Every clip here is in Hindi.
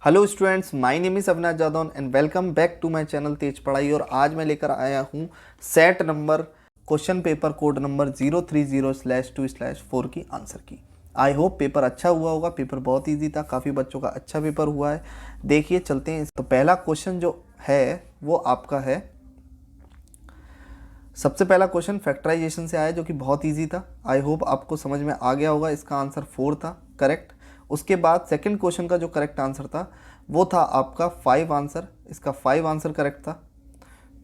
Hello students, my name is Avinash Jadaun and welcome back to my channel Tez Padhai. और आज मैं लेकर आया हूँ set number question paper code number 030/2/4 की आंसर की। आई होप पेपर अच्छा हुआ होगा। पेपर बहुत इजी था, काफ़ी बच्चों का अच्छा पेपर हुआ है। देखिए चलते हैं। तो पहला क्वेश्चन जो है वो आपका है, सबसे पहला क्वेश्चन फैक्टराइजेशन से आया जो कि बहुत इजी था। आई होप आपको समझ में आ गया होगा। इसका आंसर 4 था करेक्ट। उसके बाद सेकंड क्वेश्चन का जो करेक्ट आंसर था वो था आपका 5 आंसर। इसका 5 आंसर करेक्ट था।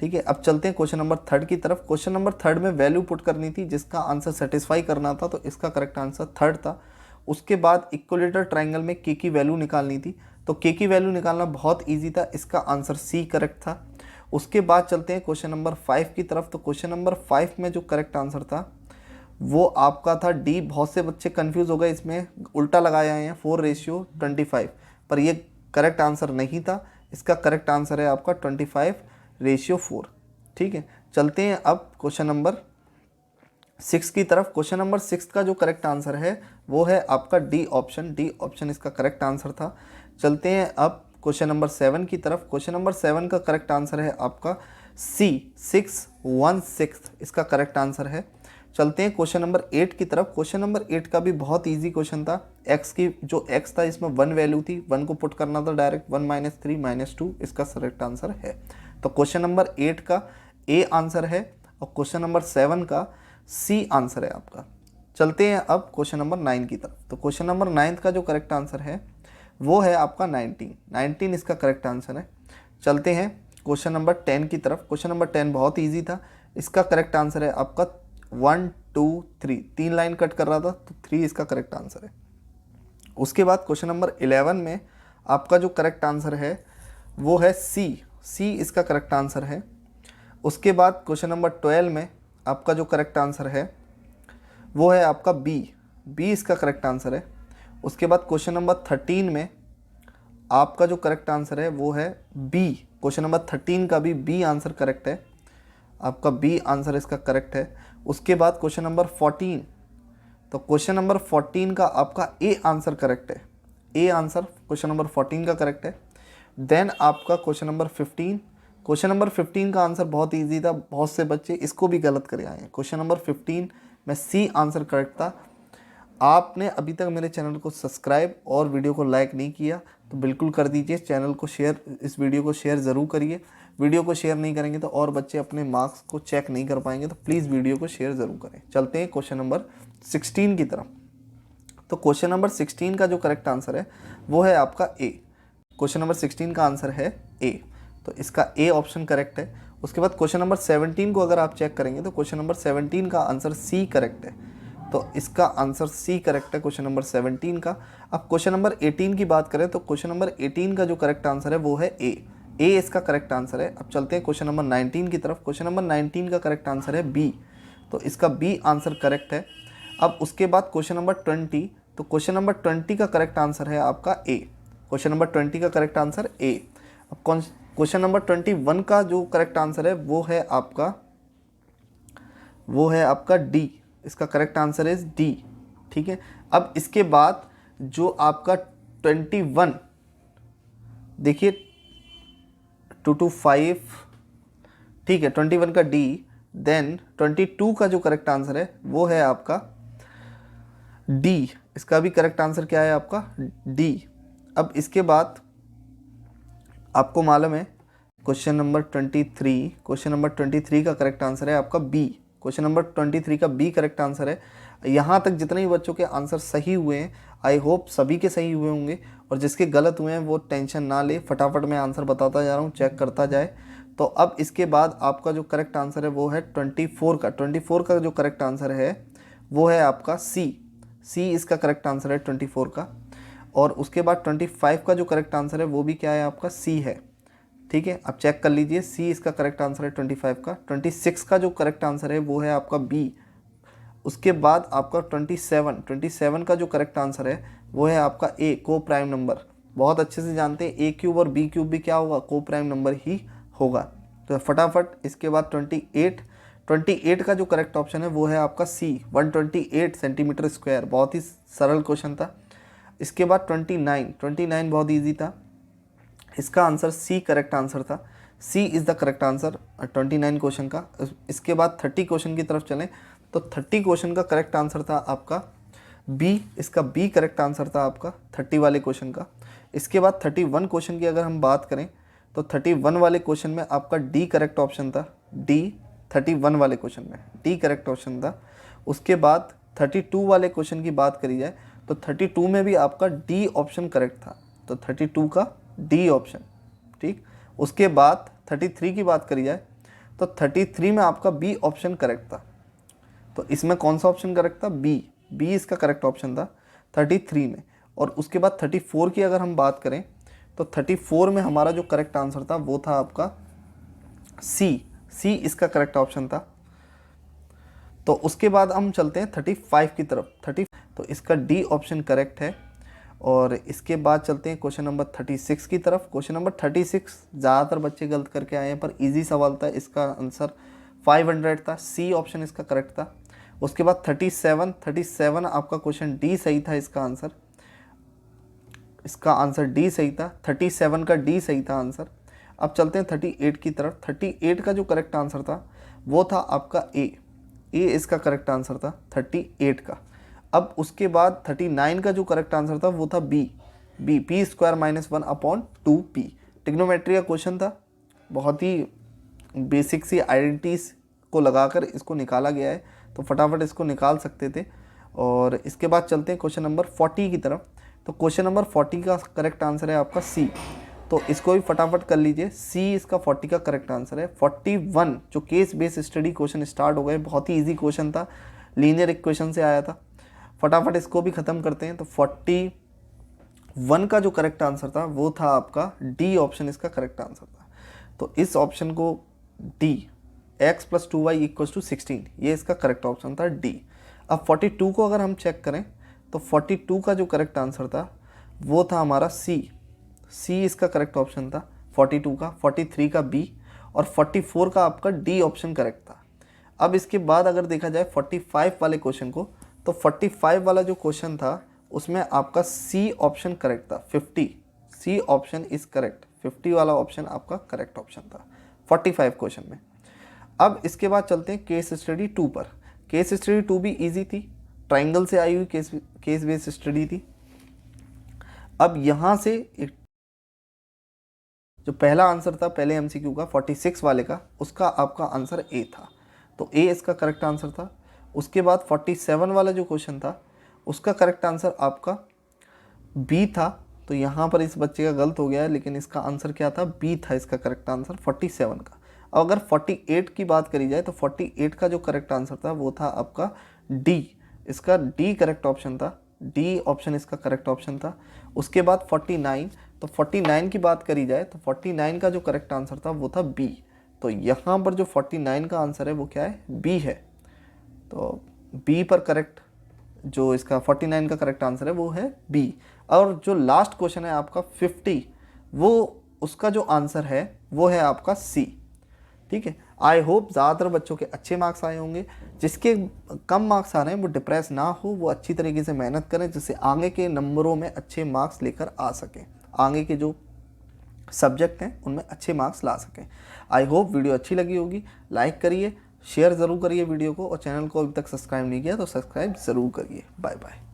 ठीक है, अब चलते हैं क्वेश्चन नंबर 3 की तरफ। क्वेश्चन नंबर 3 में वैल्यू पुट करनी थी जिसका आंसर सेटिस्फाई करना था, तो इसका करेक्ट आंसर 3 था। उसके बाद इक्वलेटर ट्राइंगल में के की वैल्यू निकालनी थी, तो के की वैल्यू निकालना बहुत ईजी था। इसका आंसर सी करेक्ट था। उसके बाद चलते हैं क्वेश्चन नंबर 5 की तरफ। तो क्वेश्चन नंबर 5 में जो करेक्ट आंसर था वो आपका था डी। बहुत से बच्चे कंफ्यूज हो गए, इसमें उल्टा लगाए हैं 4:25, पर ये करेक्ट आंसर नहीं था। इसका करेक्ट आंसर है आपका 25:4। ठीक है, चलते हैं अब क्वेश्चन नंबर 6 की तरफ। क्वेश्चन नंबर 6 का जो करेक्ट आंसर है वो है आपका डी ऑप्शन। डी ऑप्शन इसका करेक्ट आंसर था। चलते हैं अब क्वेश्चन नंबर 7 की तरफ। क्वेश्चन नंबर 7 का करेक्ट आंसर है आपका सी 6/1/6 इसका करेक्ट आंसर है। चलते हैं क्वेश्चन नंबर 8 की तरफ। क्वेश्चन नंबर 8 का भी बहुत इजी क्वेश्चन था। एक्स की जो एक्स था इसमें 1 वैल्यू थी, 1 को पुट करना था डायरेक्ट। 1 - 3 - 2 इसका करेक्ट आंसर है। तो क्वेश्चन नंबर 8 का ए आंसर है और क्वेश्चन नंबर 7 का सी आंसर है आपका। चलते हैं अब क्वेश्चन नंबर 9 की तरफ। तो क्वेश्चन नंबर 9 का जो करेक्ट आंसर है वो है आपका 19 इसका करेक्ट आंसर है। चलते हैं क्वेश्चन नंबर 10 की तरफ। क्वेश्चन नंबर 10 बहुत इजी था। इसका करेक्ट आंसर है आपका 1 2 3। 3 लाइन कट कर रहा था तो 3 इसका करेक्ट आंसर है। उसके बाद क्वेश्चन नंबर 11 में आपका जो करेक्ट आंसर है वो है सी। सी इसका करेक्ट आंसर है। उसके बाद क्वेश्चन नंबर 12 में आपका जो करेक्ट आंसर है वो है आपका बी। बी इसका करेक्ट आंसर है। उसके बाद क्वेश्चन नंबर 13 में आपका जो करेक्ट आंसर है वो है बी। क्वेश्चन नंबर 13 का भी बी आंसर करेक्ट है। आपका बी आंसर इसका करेक्ट है। उसके बाद क्वेश्चन नंबर 14। तो क्वेश्चन नंबर 14 का आपका ए आंसर करेक्ट है। ए आंसर क्वेश्चन नंबर 14 का करेक्ट है। देन आपका क्वेश्चन नंबर 15। क्वेश्चन नंबर 15 का आंसर बहुत इजी था, बहुत से बच्चे इसको भी गलत कर आए हैं। क्वेश्चन नंबर 15 में सी आंसर करेक्ट था। आपने अभी तक मेरे चैनल को सब्सक्राइब और वीडियो को लाइक नहीं किया तो बिल्कुल कर दीजिए। चैनल को शेयर, इस वीडियो को शेयर ज़रूर करिए। वीडियो को शेयर नहीं करेंगे तो और बच्चे अपने मार्क्स को चेक नहीं कर पाएंगे, तो प्लीज़ वीडियो को शेयर ज़रूर करें। चलते हैं क्वेश्चन नंबर 16 की तरफ। तो क्वेश्चन नंबर 16 का जो करेक्ट आंसर है वो है आपका ए। क्वेश्चन नंबर 16 का आंसर है ए, तो इसका ए ऑप्शन करेक्ट है। उसके बाद क्वेश्चन नंबर 17 को अगर आप चेक करेंगे तो क्वेश्चन नंबर 17 का आंसर सी करेक्ट है, तो इसका आंसर सी करेक्ट है क्वेश्चन नंबर 17 का। अब क्वेश्चन नंबर 18 की बात करें तो क्वेश्चन नंबर 18 का जो करेक्ट आंसर है वो है ए। ए इसका करेक्ट आंसर है। अब चलते हैं क्वेश्चन नंबर 19 की तरफ। क्वेश्चन नंबर 19 का करेक्ट आंसर है बी, तो इसका बी आंसर करेक्ट है। अब उसके बाद क्वेश्चन नंबर 20। तो क्वेश्चन नंबर 20 का करेक्ट आंसर है आपका ए। क्वेश्चन नंबर 20 का करेक्ट आंसर ए। अब क्वेश्चन नंबर 21 का जो करेक्ट आंसर है वो है आपका डी। इसका करेक्ट आंसर इज डी। ठीक है, अब इसके बाद जो आपका 21, देखिए 2 to 5, ठीक है, 21 का डी। देन 22 का जो करेक्ट आंसर है वो है आपका डी। इसका भी करेक्ट आंसर क्या है आपका डी। अब इसके बाद आपको मालूम है क्वेश्चन नंबर 23 का करेक्ट आंसर है आपका बी। क्वेश्चन नंबर 23 का बी करेक्ट आंसर है। यहाँ तक जितने भी बच्चों के आंसर सही हुए हैं, आई होप सभी के सही हुए होंगे, और जिसके गलत हुए हैं वो टेंशन ना ले, फटाफट मैं आंसर बताता जा रहा हूँ, चेक करता जाए। तो अब इसके बाद आपका जो करेक्ट आंसर है वो है 24 का जो करेक्ट आंसर है वो है आपका सी। सी इसका करेक्ट आंसर है 24 का। और उसके बाद 25 का जो करेक्ट आंसर है वो भी क्या है आपका सी है। ठीक है, आप चेक कर लीजिए, सी इसका करेक्ट आंसर है 25 का। 26 का जो करेक्ट आंसर है वो है आपका बी। उसके बाद आपका 27 का जो करेक्ट आंसर है वो है आपका ए, को प्राइम नंबर। बहुत अच्छे से जानते हैं ए क्यूब और बी क्यूब भी क्या होगा, को प्राइम नंबर ही होगा। तो फटाफट इसके बाद 28 का जो करेक्ट ऑप्शन है वो है आपका सी, 128 सेंटीमीटर स्क्वायर। बहुत ही सरल क्वेश्चन था। इसके बाद 29 बहुत ईजी था। इसका आंसर सी करेक्ट आंसर था। C is the correct answer 29 question का। इसके बाद 30 क्वेश्चन की तरफ चलें तो 30 क्वेश्चन का करेक्ट आंसर था आपका बी। इसका बी करेक्ट आंसर था आपका 30 वाले क्वेश्चन का। इसके बाद 31 क्वेश्चन की अगर हम बात करें तो 31 वाले क्वेश्चन में आपका डी करेक्ट ऑप्शन था। डी 31 वाले क्वेश्चन में डी करेक्ट ऑप्शन था। उसके बाद 32 वाले क्वेश्चन की बात करी जाए तो 32 में भी आपका डी ऑप्शन करेक्ट था, तो 32 का डी ऑप्शन, ठीक। उसके बाद 33 की बात करी जाए तो 33 में आपका बी ऑप्शन करेक्ट था। तो इसमें कौन सा ऑप्शन करेक्ट था? बी। बी इसका करेक्ट ऑप्शन था 33 में। और उसके बाद 34 की अगर हम बात करें तो 34 में हमारा जो करेक्ट आंसर था वो था आपका सी। सी इसका करेक्ट ऑप्शन था। तो उसके बाद हम चलते हैं 35 की तरफ। 30 तो इसका डी ऑप्शन करेक्ट है। और इसके बाद चलते हैं क्वेश्चन नंबर 36 की तरफ। क्वेश्चन नंबर 36 ज़्यादातर बच्चे गलत करके आए हैं, पर इजी सवाल था। इसका आंसर 500 था। सी ऑप्शन इसका करेक्ट था। उसके बाद 37 आपका क्वेश्चन डी सही था। इसका आंसर डी सही था। 37 का डी सही था आंसर। अब चलते हैं 38 की तरफ। 38 का जो करेक्ट आंसर था वो था आपका ए। ए इसका करेक्ट आंसर था 38 का। अब उसके बाद 39 का जो करेक्ट आंसर था वो था B. B P square minus 1/2p। Trigonometry का क्वेश्चन था, बहुत ही बेसिक सी आइडेंटिटीज को लगाकर इसको निकाला गया है, तो फटाफट इसको निकाल सकते थे। और इसके बाद चलते हैं क्वेश्चन नंबर 40 की तरफ। तो क्वेश्चन नंबर 40 का करेक्ट आंसर है आपका सी। तो इसको भी फटाफट कर लीजिए। सी इसका 40 का करेक्ट आंसर है। 41 जो case based study question start हो गए, बहुत ही इजी क्वेश्चन था, लीनियर इक्वेशन से आया था। फटाफट इसको भी ख़त्म करते हैं। तो 41 का जो करेक्ट आंसर था वो था आपका डी ऑप्शन इसका करेक्ट आंसर था। तो इस ऑप्शन को डी x + 2y = 16 ये इसका करेक्ट ऑप्शन था डी। अब 42 को अगर हम चेक करें तो 42 का जो करेक्ट आंसर था वो था हमारा सी। सी इसका करेक्ट ऑप्शन था 42 का। 43 का बी और 44 का आपका डी ऑप्शन करेक्ट था। अब इसके बाद अगर देखा जाए 45 वाले क्वेश्चन को, तो 45 वाला जो क्वेश्चन था उसमें आपका सी ऑप्शन करेक्ट था। 50 सी ऑप्शन इज करेक्ट। 50 वाला ऑप्शन आपका करेक्ट ऑप्शन था 45 क्वेश्चन में। अब इसके बाद चलते हैं केस स्टडी 2 पर। केस स्टडी 2 भी इजी थी, ट्राइंगल से आई हुई केस बेस्ड स्टडी थी। अब यहाँ से एक जो पहला आंसर था पहले एमसीक्यू का 46 वाले का, उसका आपका आंसर ए था, तो ए इसका करेक्ट आंसर था। उसके बाद 47 वाला जो क्वेश्चन था उसका करेक्ट आंसर आपका बी था। तो यहाँ पर इस बच्चे का गलत हो गया है, लेकिन इसका आंसर क्या था? बी था इसका करेक्ट आंसर 47 का। अब अगर 48 की बात करी जाए तो 48 का जो करेक्ट आंसर था वो था आपका डी। इसका डी करेक्ट ऑप्शन था। डी ऑप्शन इसका करेक्ट ऑप्शन था। उसके बाद 49, तो 49 की बात करी जाए तो 49 का जो करेक्ट आंसर था वो था बी। तो यहाँ पर जो 49 का आंसर है वो क्या है? बी है। तो बी पर करेक्ट जो इसका 49 का करेक्ट आंसर है वो है बी। और जो लास्ट क्वेश्चन है आपका 50, वो उसका जो आंसर है वो है आपका सी। ठीक है, आई होप ज़्यादातर बच्चों के अच्छे मार्क्स आए होंगे। जिसके कम मार्क्स आ रहे हैं वो डिप्रेस ना हो, वो अच्छी तरीके से मेहनत करें जिससे आगे के नंबरों में अच्छे मार्क्स लेकर आ सकें, आगे के जो सब्जेक्ट हैं उनमें अच्छे मार्क्स ला सकें। आई होप वीडियो अच्छी लगी होगी। लाइक करिए, शेयर ज़रूर करिए वीडियो को, और चैनल को अभी तक सब्सक्राइब नहीं किया तो सब्सक्राइब ज़रूर करिए। Bye bye.